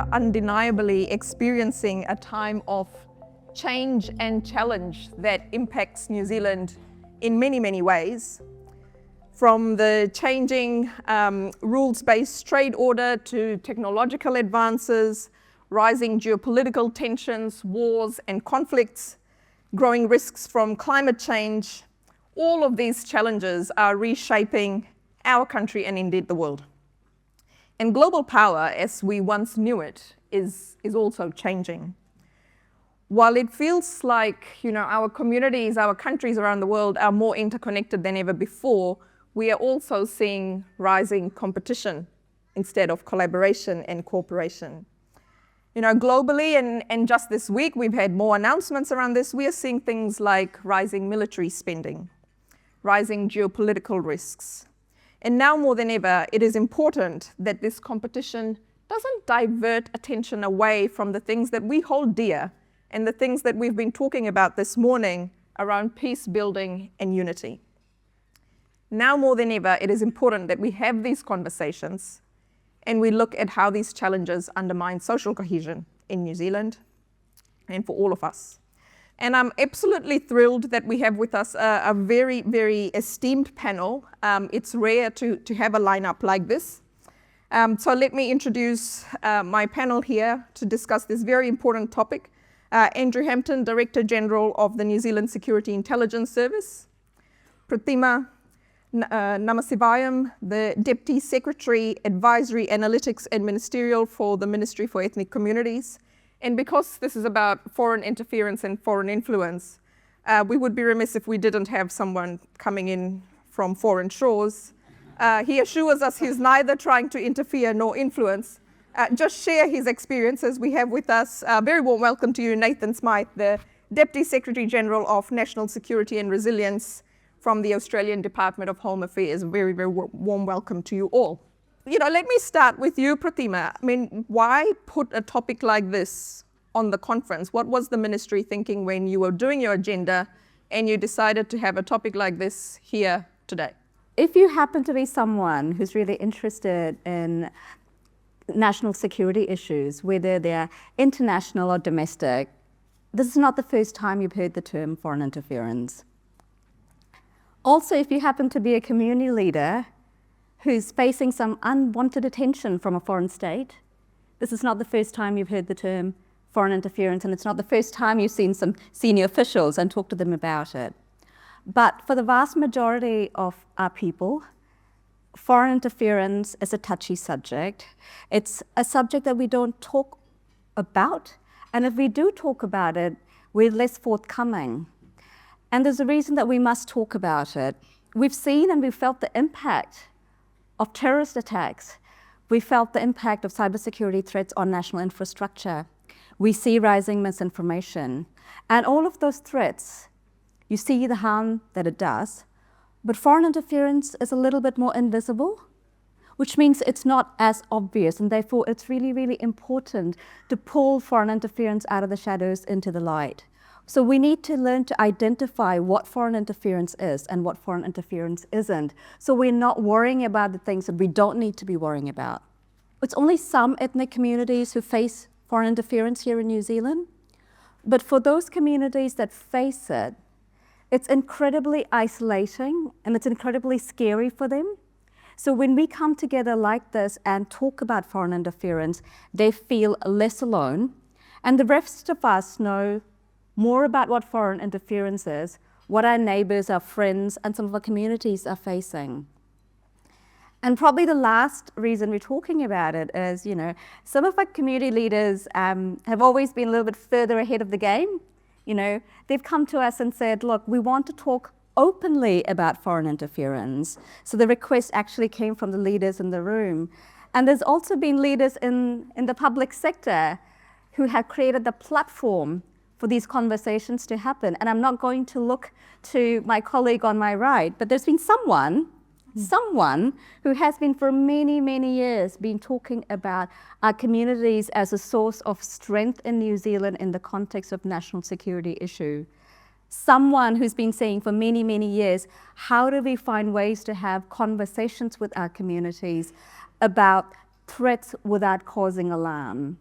are undeniably experiencing a time of change and challenge that impacts New Zealand in many, many ways. From the changing rules-based trade order to technological advances, rising geopolitical tensions, wars and conflicts, growing risks from climate change, all of these challenges are reshaping our country and indeed the world. And global power, as we once knew it, is also changing. While it feels like, our communities, our countries around the world are more interconnected than ever before, we are also seeing rising competition instead of collaboration and cooperation. Globally, and just this week, we've had more announcements around this. We are seeing things like rising military spending, rising geopolitical risks. And now more than ever, it is important that this competition doesn't divert attention away from the things that we hold dear and the things that we've been talking about this morning around peace building and unity. Now more than ever, it is important that we have these conversations and we look at how these challenges undermine social cohesion in New Zealand and for all of us. And I'm absolutely thrilled that we have with us a very, very esteemed panel. It's rare to have a lineup like this. So let me introduce my panel here to discuss this very important topic. Andrew Hampton, Director General of the New Zealand Security Intelligence Service. Pratima Namasivayam, the Deputy Secretary, Advisory, Analytics and Ministerial for the Ministry for Ethnic Communities. And because this is about foreign interference and foreign influence, we would be remiss if we didn't have someone coming in from foreign shores. He assures us he's neither trying to interfere nor influence, just share his experiences. We have with us a very warm welcome to you, Nathan Smythe, the Deputy Secretary General of National Security and Resilience from the Australian Department of Home Affairs. Very, very warm welcome to you all. Let me start with you, Pratima. Why put a topic like this on the conference? What was the ministry thinking when you were doing your agenda and you decided to have a topic like this here today? If you happen to be someone who's really interested in national security issues, whether they're international or domestic, this is not the first time you've heard the term foreign interference. Also, if you happen to be a community leader who's facing some unwanted attention from a foreign state, this is not the first time you've heard the term foreign interference, and it's not the first time you've seen some senior officials and talked to them about it. But for the vast majority of our people, foreign interference is a touchy subject. It's a subject that we don't talk about, and if we do talk about it, we're less forthcoming. And there's a reason that we must talk about it. We've seen and we've felt the impact of terrorist attacks. We felt the impact of cybersecurity threats on national infrastructure. We see rising misinformation. And all of those threats, you see the harm that it does, but foreign interference is a little bit more invisible, which means it's not as obvious, and therefore it's really, really important to pull foreign interference out of the shadows into the light. So we need to learn to identify what foreign interference is and what foreign interference isn't, so we're not worrying about the things that we don't need to be worrying about. It's only some ethnic communities who face foreign interference here in New Zealand, but for those communities that face it, it's incredibly isolating and it's incredibly scary for them. So when we come together like this and talk about foreign interference, they feel less alone, and the rest of us know more about what foreign interference is, what our neighbors, our friends, and some of our communities are facing. And probably the last reason we're talking about it is, some of our community leaders have always been a little bit further ahead of the game. They've come to us and said, look, we want to talk openly about foreign interference. So the request actually came from the leaders in the room. And there's also been leaders in the public sector who have created the platform for these conversations to happen. And I'm not going to look to my colleague on my right, but there's been someone who has been for many, many years been talking about our communities as a source of strength in New Zealand in the context of national security issue. Someone who's been saying for many, many years, how do we find ways to have conversations with our communities about threats without causing alarm?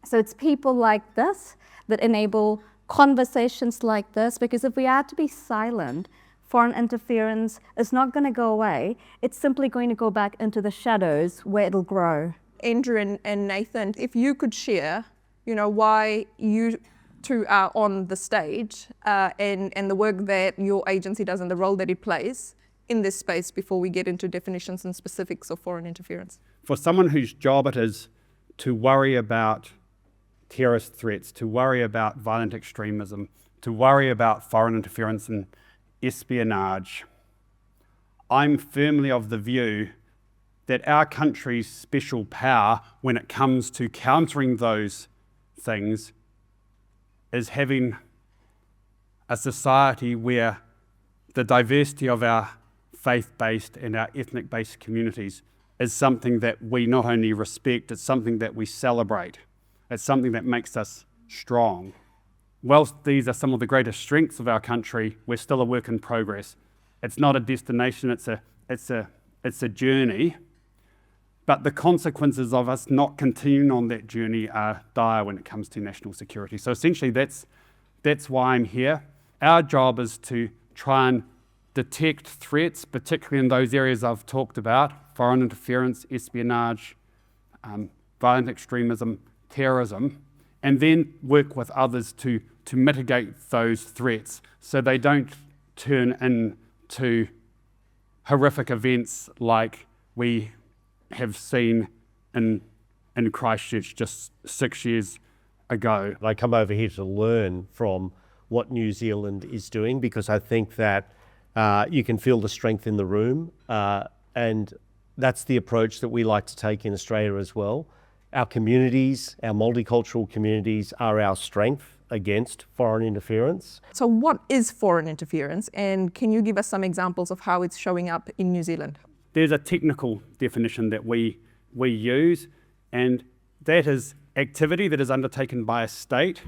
So it's people like this that enable conversations like this, because if we are to be silent, foreign interference is not going to go away. It's simply going to go back into the shadows where it'll grow. Andrew and Nathan, if you could share, why you two are on the stage and the work that your agency does and the role that it plays in this space before we get into definitions and specifics of foreign interference. For someone whose job it is to worry about terrorist threats, to worry about violent extremism, to worry about foreign interference and espionage, I'm firmly of the view that our country's special power when it comes to countering those things is having a society where the diversity of our faith-based and our ethnic-based communities is something that we not only respect, it's something that we celebrate. It's something that makes us strong. Whilst these are some of the greatest strengths of our country, we're still a work in progress. It's not a destination, it's a journey. But the consequences of us not continuing on that journey are dire when it comes to national security. So essentially that's why I'm here. Our job is to try and detect threats, particularly in those areas I've talked about: foreign interference, espionage, violent extremism, terrorism, and then work with others to mitigate those threats so they don't turn into horrific events like we have seen in Christchurch just 6 years ago. I come over here to learn from what New Zealand is doing, because I think that you can feel the strength in the room, and that's the approach that we like to take in Australia as well. Our communities, our multicultural communities, are our strength against foreign interference. So what is foreign interference, and can you give us some examples of how it's showing up in New Zealand? There's a technical definition that we use, and that is activity that is undertaken by a state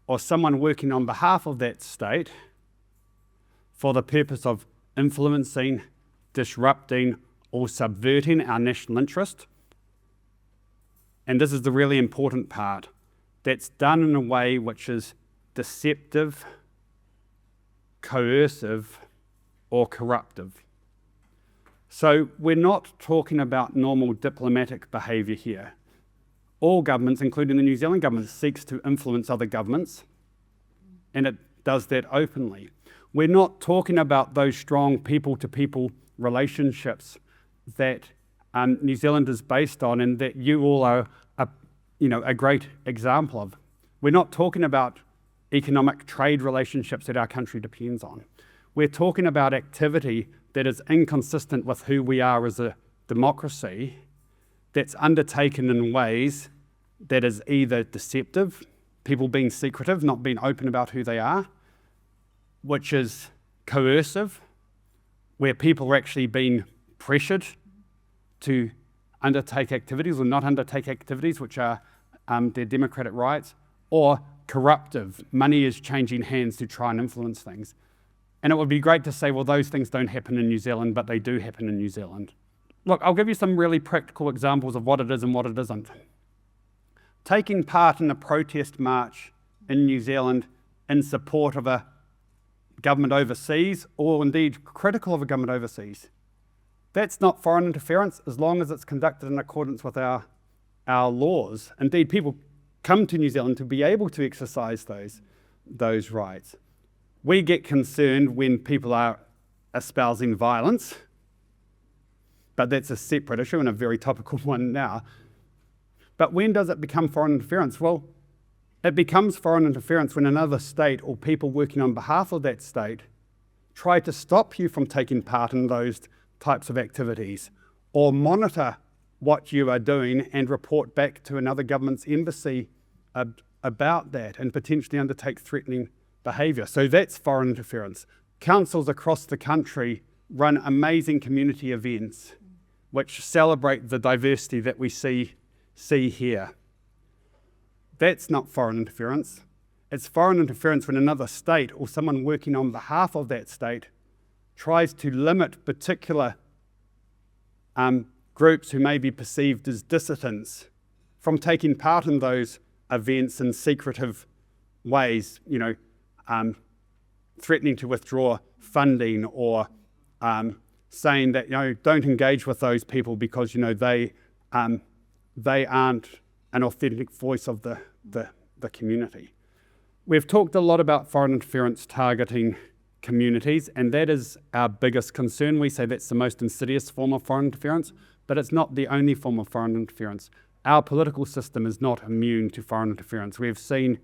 or someone working on behalf of that state for the purpose of influencing, disrupting, or subverting our national interest. And this is the really important part. That's done in a way which is deceptive, coercive, or corruptive. So we're not talking about normal diplomatic behaviour here. All governments, including the New Zealand government, seeks to influence other governments, and it does that openly. We're not talking about those strong people-to-people relationships that New Zealand is based on, and that you all are a great example of. We're not talking about economic trade relationships that our country depends on. We're talking about activity that is inconsistent with who we are as a democracy, that's undertaken in ways that is either deceptive, people being secretive, not being open about who they are, which is coercive, where people are actually being pressured to undertake activities or not undertake activities which are their democratic rights, or corruptive. Money is changing hands to try and influence things. And it would be great to say, well, those things don't happen in New Zealand, but they do happen in New Zealand. Look, I'll give you some really practical examples of what it is and what it isn't. Taking part in a protest march in New Zealand in support of a government overseas, or indeed critical of a government overseas, that's not foreign interference as long as it's conducted in accordance with our laws. Indeed, people come to New Zealand to be able to exercise those rights. We get concerned when people are espousing violence, but that's a separate issue and a very topical one now. But when does it become foreign interference? Well, it becomes foreign interference when another state or people working on behalf of that state try to stop you from taking part in those types of activities, or monitor what you are doing and report back to another government's embassy about that, and potentially undertake threatening behaviour. So that's foreign interference. Councils across the country run amazing community events which celebrate the diversity that we see here. That's not foreign interference. It's foreign interference when another state or someone working on behalf of that state tries to limit particular groups who may be perceived as dissidents from taking part in those events in secretive ways, threatening to withdraw funding or saying that, don't engage with those people because, they aren't an authentic voice of the community. We've talked a lot about foreign interference targeting communities, and that is our biggest concern. We say that's the most insidious form of foreign interference, but it's not the only form of foreign interference. Our political system is not immune to foreign interference. We've seen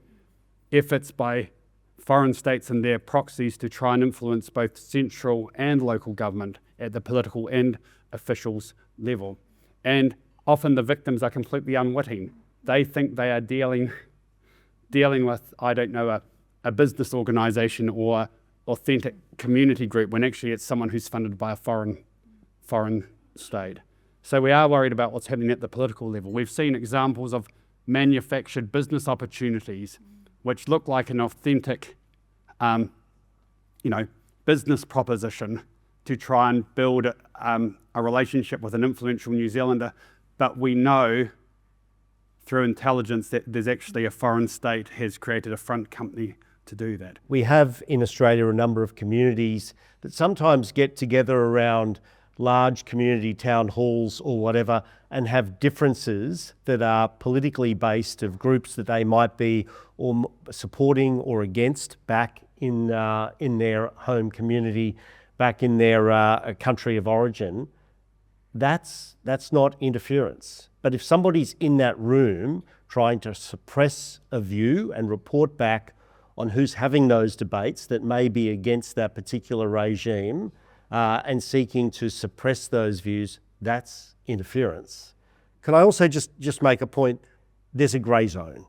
efforts by foreign states and their proxies to try and influence both central and local government at the political and officials level. And often the victims are completely unwitting. They think they are dealing with, a business organisation or authentic community group, when actually it's someone who's funded by a foreign state. So we are worried about what's happening at the political level. We've seen examples of manufactured business opportunities which look like an authentic, business proposition to try and build a relationship with an influential New Zealander, but we know through intelligence that there's actually a foreign state has created a front company to do that. We have in Australia a number of communities that sometimes get together around large community town halls or whatever and have differences that are politically based of groups that they might be or supporting or against back in their home community, back in their country of origin. That's not interference. But if somebody's in that room trying to suppress a view and report back on who's having those debates that may be against that particular regime and seeking to suppress those views, that's interference. Can I also just make a point? There's a grey zone.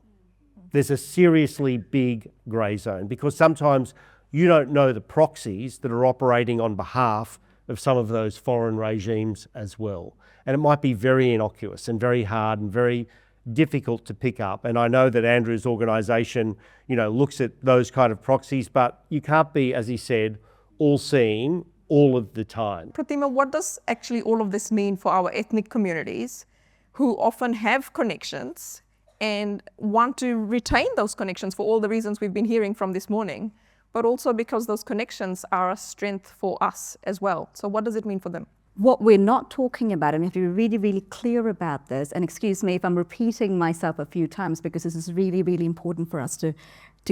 There's a seriously big grey zone, because sometimes you don't know the proxies that are operating on behalf of some of those foreign regimes as well. And it might be very innocuous and very hard and very difficult to pick up. And I know that Andrew's organisation, looks at those kind of proxies, but you can't be, as he said, all-seeing all of the time. Pratima, what does actually all of this mean for our ethnic communities who often have connections and want to retain those connections for all the reasons we've been hearing from this morning, but also because those connections are a strength for us as well? So what does it mean for them? What we're not talking about, and we have to be really, really clear about this, and excuse me if I'm repeating myself a few times because this is really, really important for us to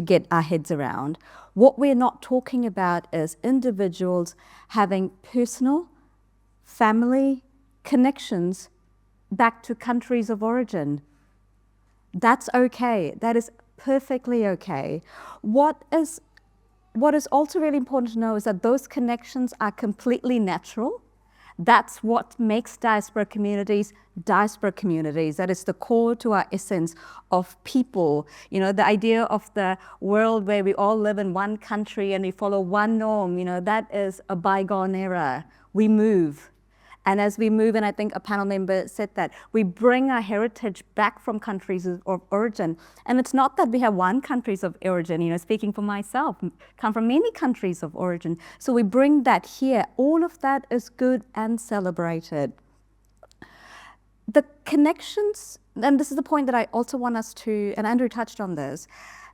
get our heads around. What we're not talking about is individuals having personal, family connections back to countries of origin. That's okay. That is perfectly okay. What is also really important to know is that those connections are completely natural. That's what makes diaspora communities. That is the core to our essence of people. The idea of the world where we all live in one country and we follow one norm, that is a bygone era. We move. And as we move, and I think a panel member said that, we bring our heritage back from countries of origin. And it's not that we have one countries of origin, speaking for myself, come from many countries of origin. So we bring that here. All of that is good and celebrated. The connections, and this is the point that I also want us to, and Andrew touched on this,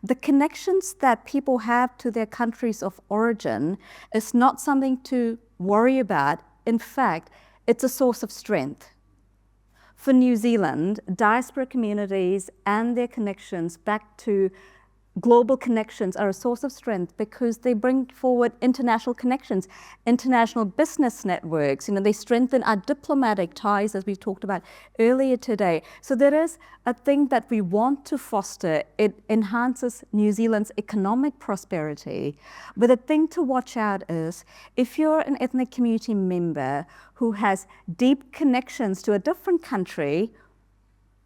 the connections that people have to their countries of origin is not something to worry about. In fact, it's a source of strength. For New Zealand, diaspora communities and their connections back to global connections are a source of strength because they bring forward international connections, international business networks. They strengthen our diplomatic ties, as we talked about earlier today. So there is a thing that we want to foster. It enhances New Zealand's economic prosperity. But the thing to watch out is, if you're an ethnic community member who has deep connections to a different country,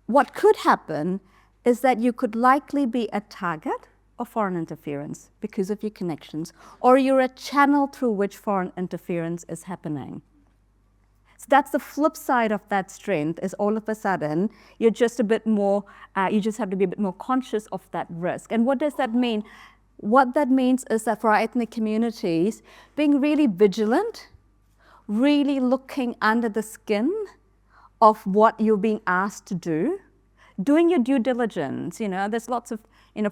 what could happen is that you could likely be a target of foreign interference because of your connections, or you're a channel through which foreign interference is happening. So that's the flip side of that strength, is all of a sudden you're just a bit more, you just have to be a bit more conscious of that risk. And what does that mean? What that means is that for our ethnic communities, being really vigilant, really looking under the skin of what you're being asked to do, doing your due diligence. There's lots of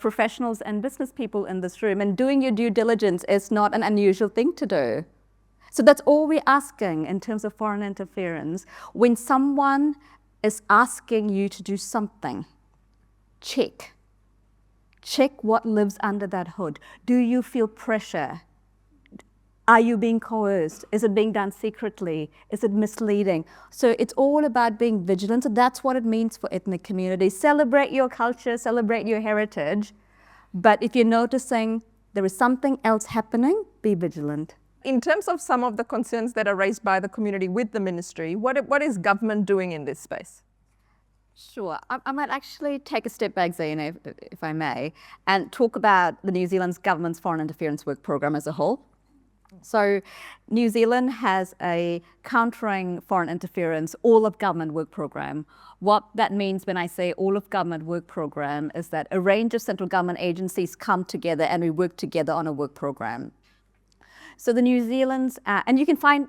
professionals and business people in this room, and doing your due diligence is not an unusual thing to do. So that's all we're asking in terms of foreign interference. When someone is asking you to do something, check what lives under that hood. Do you feel pressure? Are you being coerced? Is it being done secretly? Is it misleading? So it's all about being vigilant. So that's what it means for ethnic communities. Celebrate your culture, celebrate your heritage. But if you're noticing there is something else happening, be vigilant. In terms of some of the concerns that are raised by the community with the ministry, what is government doing in this space? Sure. I might actually take a step back, Zena, if I may, and talk about the New Zealand's government's foreign interference work program as a whole. So New Zealand has a countering foreign interference all of government work program. What that means when I say all of government work program is that a range of central government agencies come together and we work together on a work program. So the New Zealand's, and you can find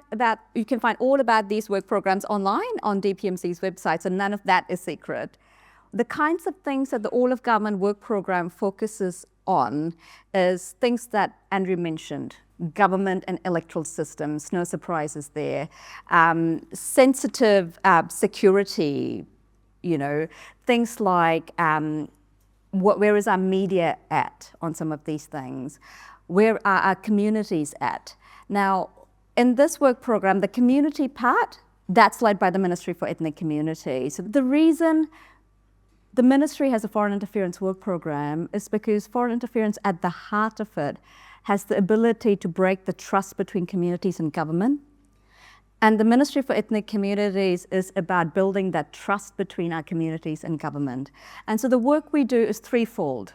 all about these work programs online on DPMC's website, so none of that is secret. The kinds of things that the all of government work program focuses on is things that Andrew mentioned. Government and electoral systems, no surprises there. Sensitive security, things like where is our media at on some of these things? Where are our communities at? Now, in this work program, the community part, that's led by the Ministry for Ethnic Communities. So the reason the ministry has a foreign interference work program is because foreign interference at the heart of it has the ability to break the trust between communities and government. And the Ministry for Ethnic Communities is about building that trust between our communities and government. And so the work we do is threefold.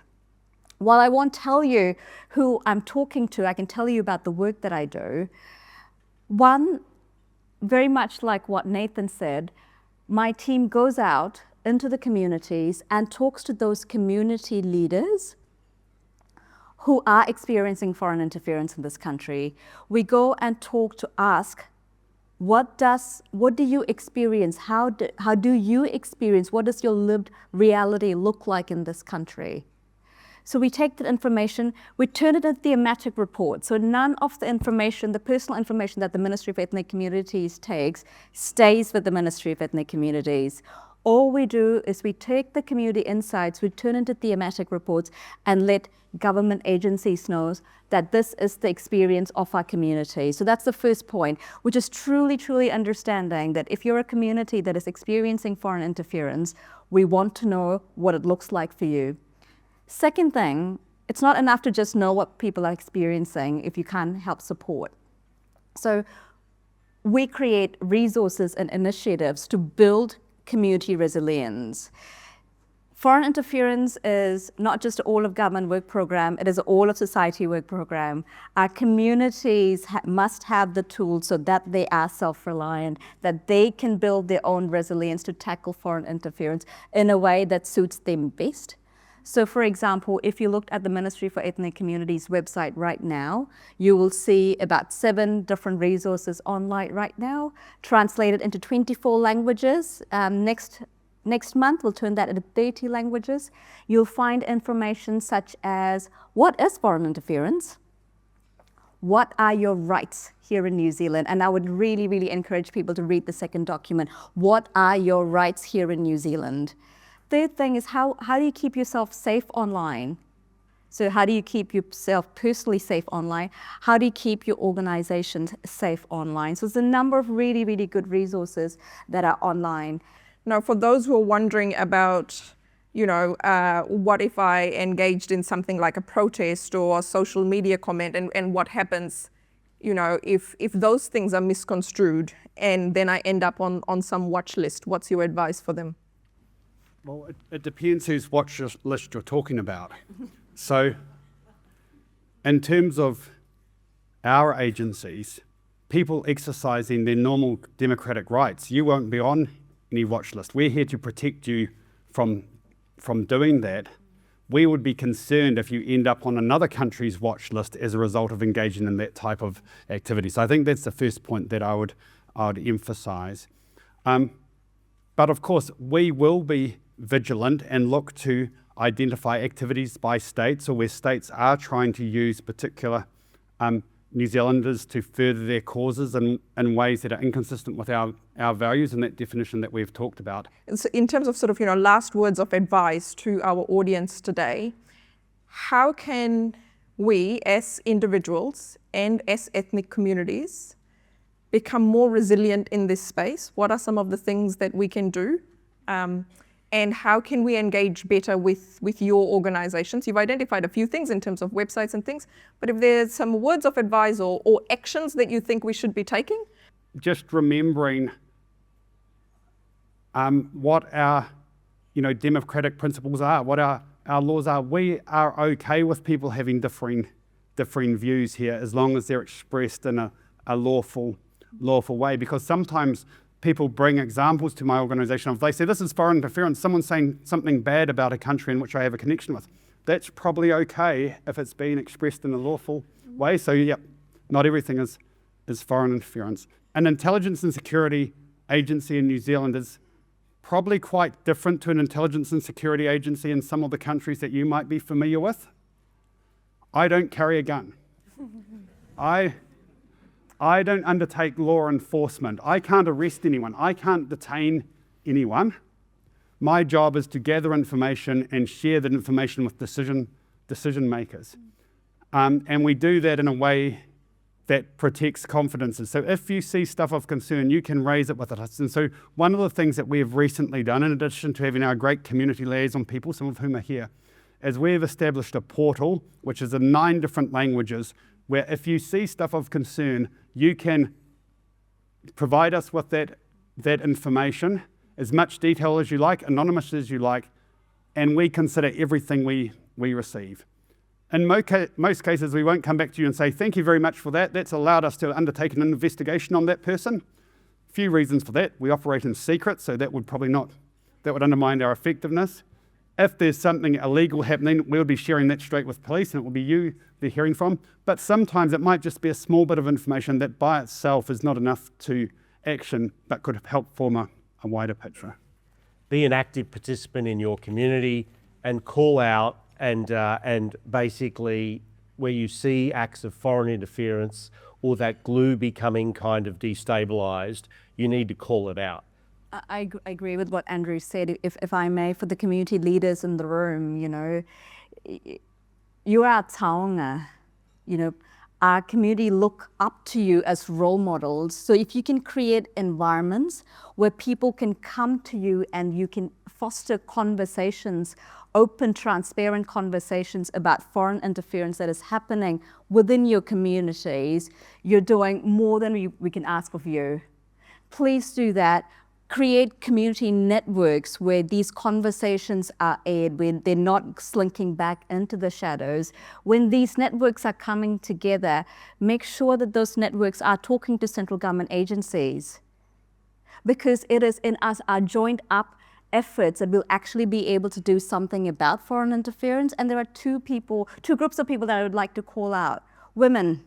While I won't tell you who I'm talking to, I can tell you about the work that I do. One, very much like what Nathan said, my team goes out into the communities and talks to those community leaders who are experiencing foreign interference in this country. We go and talk to ask, what do you experience? How do you experience? What does your lived reality look like in this country? So we take that information, we turn it into the thematic report. So none of the information, the personal information that the Ministry of Ethnic Communities takes, stays with the Ministry of Ethnic Communities. All we do is we take the community insights, we turn into thematic reports and let government agencies know that this is the experience of our community. So that's the first point, which is truly, truly understanding that if you're a community that is experiencing foreign interference, we want to know what it looks like for you. Second thing, it's not enough to just know what people are experiencing if you can't help support. So we create resources and initiatives to build community resilience. Foreign interference is not just an all of government work program, it is an all of society work program. Our communities must have the tools so that they are self-reliant, that they can build their own resilience to tackle foreign interference in a way that suits them best. So for example, if you looked at the Ministry for Ethnic Communities website right now, you will see about 7 different resources online right now, translated into 24 languages. Next month, we'll turn that into 30 languages. You'll find information such as, what is foreign interference? What are your rights here in New Zealand? And I would really, really encourage people to read the second document. What are your rights here in New Zealand? Third thing is, how do you keep yourself safe online? So how do you keep yourself personally safe online? How do you keep your organizations safe online? So there's a number of really, really good resources that are online. Now, for those who are wondering about, what if I engaged in something like a protest or a social media comment, and what happens, if those things are misconstrued and then I end up on some watch list, what's your advice for them? Well, it depends whose watch list you're talking about. So, in terms of our agencies, people exercising their normal democratic rights, you won't be on any watch list. We're here to protect you from doing that. We would be concerned if you end up on another country's watch list as a result of engaging in that type of activity. So I think that's the first point that I would emphasise. But of course, we will be vigilant and look to identify activities by states, or where states are trying to use particular New Zealanders to further their causes in ways that are inconsistent with our values and that definition that we've talked about. So in terms of sort of, last words of advice to our audience today, how can we as individuals and as ethnic communities become more resilient in this space? What are some of the things that we can do? And how can we engage better with your organizations? You've identified a few things in terms of websites and things, but if there's some words of advice or actions that you think we should be taking? Just remembering what our democratic principles are, what our laws are. We are okay with people having differing views here, as long as they're expressed in a lawful way, because sometimes people bring examples to my organisation of, they say, this is foreign interference, someone's saying something bad about a country in which I have a connection with. That's probably okay if it's being expressed in a lawful way. So yep, not everything is foreign interference. An intelligence and security agency in New Zealand is probably quite different to an intelligence and security agency in some of the countries that you might be familiar with. I don't carry a gun. I don't undertake law enforcement. I can't arrest anyone. I can't detain anyone. My job is to gather information and share that information with decision makers. And we do that in a way that protects confidences. So if you see stuff of concern, you can raise it with us. And so one of the things that we have recently done, in addition to having our great community liaison people, some of whom are here, is we've established a portal, which is in 9 different languages, where if you see stuff of concern, you can provide us with that information, as much detail as you like, anonymous as you like, and we consider everything we receive. In most cases, we won't come back to you and say, thank you very much for that. That's allowed us to undertake an investigation on that person. A few reasons for that. We operate in secret, so that would undermine our effectiveness. If there's something illegal happening, we'll be sharing that straight with police, and it will be you they're hearing from. But sometimes it might just be a small bit of information that by itself is not enough to action, but could help form a wider picture. Be an active participant in your community and call out and basically where you see acts of foreign interference or that glue becoming kind of destabilised, you need to call it out. I agree with what Andrew said. If I may, for the community leaders in the room, you are taonga. Our community look up to you as role models. So if you can create environments where people can come to you and you can foster conversations, open, transparent conversations about foreign interference that is happening within your communities, you're doing more than we can ask of you. Please do that. Create community networks where these conversations are aired, where they're not slinking back into the shadows. When these networks are coming together, make sure that those networks are talking to central government agencies, because it is in us, our joined up efforts, that we'll actually be able to do something about foreign interference. And there are two groups of people that I would like to call out. Women,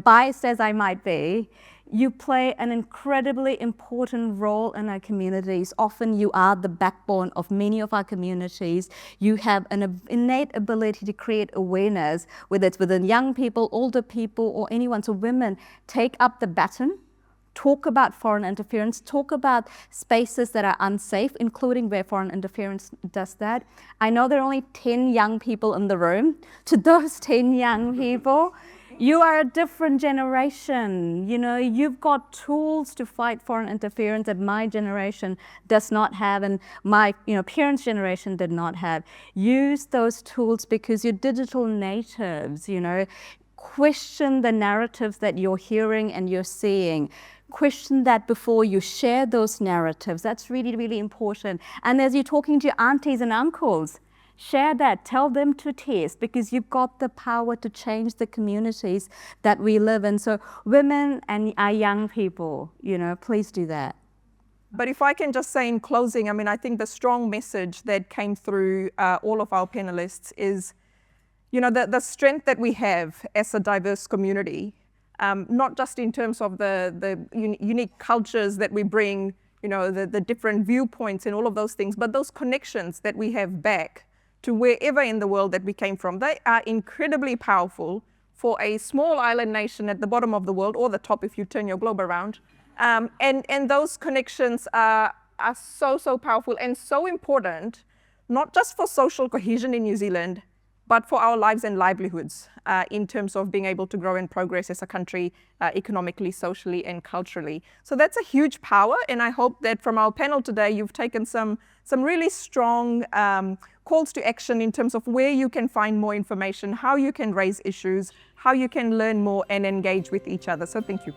biased as I might be, you play an incredibly important role in our communities. Often you are the backbone of many of our communities. You have an innate ability to create awareness, whether it's within young people, older people, or anyone. So women, take up the baton, talk about foreign interference, talk about spaces that are unsafe, including where foreign interference does that. I know there are only 10 young people in the room. To those 10 young people, you are a different generation. You've got tools to fight foreign interference that my generation does not have, and my parents' generation did not have. Use those tools because you're digital natives. Question the narratives that you're hearing and you're seeing. Question that before you share those narratives. That's really, really important. And as you're talking to your aunties and uncles, share that, tell them to test, because you've got the power to change the communities that we live in. So women and our young people, please do that. But if I can just say in closing, I think the strong message that came through all of our panelists is, the strength that we have as a diverse community, not just in terms of the unique cultures that we bring the different viewpoints and all of those things, but those connections that we have back to wherever in the world that we came from, they are incredibly powerful for a small island nation at the bottom of the world, or the top if you turn your globe around. And those connections are so powerful and so important, not just for social cohesion in New Zealand, but for our lives and livelihoods in terms of being able to grow and progress as a country economically, socially, and culturally. So that's a huge power, and I hope that from our panel today, you've taken some really strong calls to action in terms of where you can find more information, how you can raise issues, how you can learn more and engage with each other. So thank you.